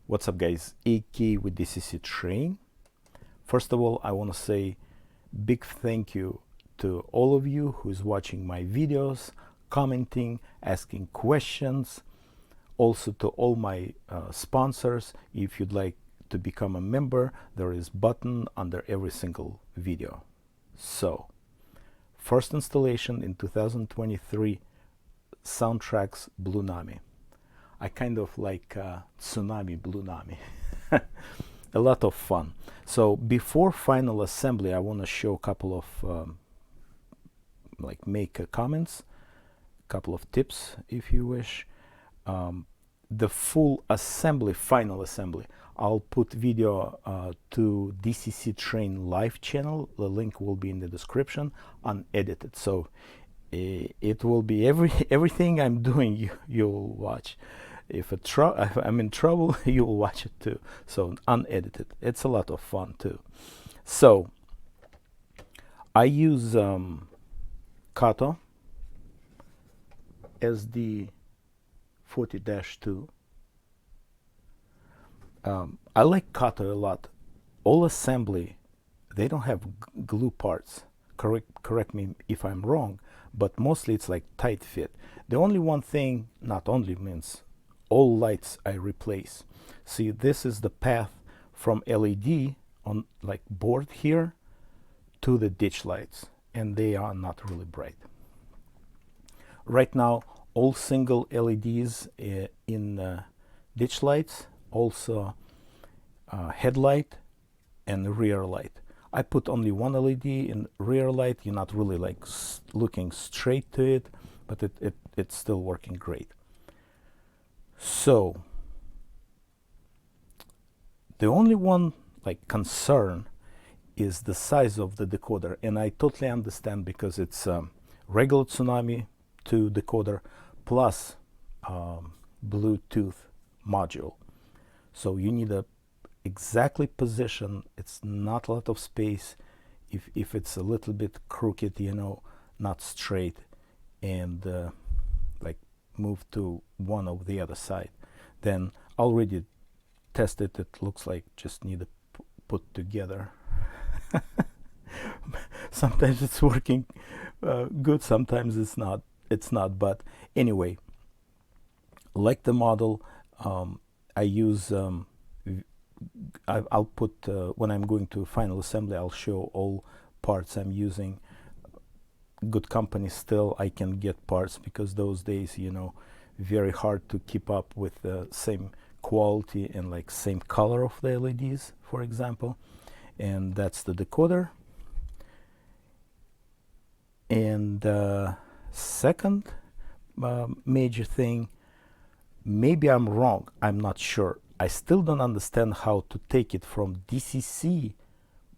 What's up guys, AK with DCCTRAIN. First of all, I want to say big thank you to all of you who's watching my videos, commenting, asking questions. Also to all my sponsors. If you'd like to become a member, there is button under every single video. So, first installation in 2023, Soundtraxx Blunami. I kind of like Tsunami Blunami. A lot of fun. So before final assembly, I want to show a couple of make comments, couple of tips if you wish. The full assembly, final assembly, I'll put video to DCCTRAIN live channel. The link will be in the description, unedited. So it will be everything I'm doing. You'll watch. If I'm in trouble, you'll watch it too. So unedited. It's a lot of fun too. So I use KATO SD40-2. I like KATO a lot. All assembly, they don't have glue parts. Correct me if I'm wrong, but mostly it's like tight fit. The only one thing, not only means all lights I replace. See, this is the path from LED on like board here to the ditch lights, and they are not really bright. Right now, all single LEDs in ditch lights, also headlight and rear light. I put only one LED in rear light. You're not really like looking straight to it, but it's still working great. So the only one like concern is the size of the decoder, and I totally understand because it's regular Tsunami 2 decoder plus Bluetooth module. So you need a exactly position. It's not a lot of space. If it's a little bit crooked, you know, not straight, and like move to one of the other side, then already tested. It looks like just need to put together. Sometimes it's working good, sometimes it's not, but anyway, like the model, I use I'll put when I'm going to final assembly, I'll show all parts I'm using. Good company still. I can get parts because those days, you know, very hard to keep up with the same quality and like same color of the LEDs, for example. And that's the decoder. And second major thing, maybe I'm wrong, I'm not sure. I still don't understand how to take it from DCC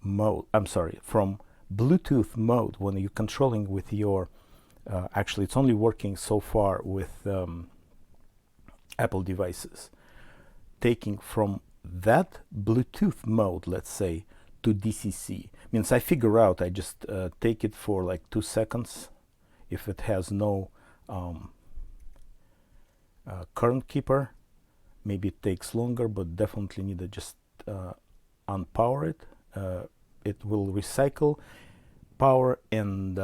mode, from Bluetooth mode when you're controlling with your actually it's only working so far with Apple devices. Taking from that Bluetooth mode, let's say, to DCC means I figure out, I just take it for like 2 seconds. If it has no current keeper, maybe it takes longer, but definitely need to just unpower it. It will recycle power, and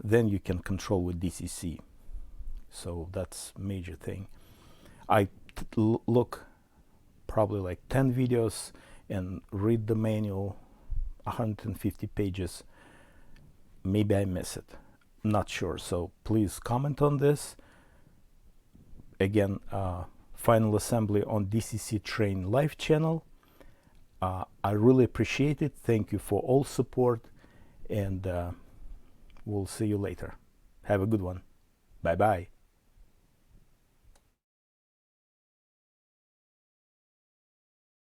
then you can control with DCC. So that's major thing. I look probably like 10 videos and read the manual, 150 pages. Maybe I miss it, not sure. So please comment on this. Again, final assembly on DCCTRAIN live channel. I really appreciate it. Thank you for all support, and we'll see you later. Have a good one. Bye bye.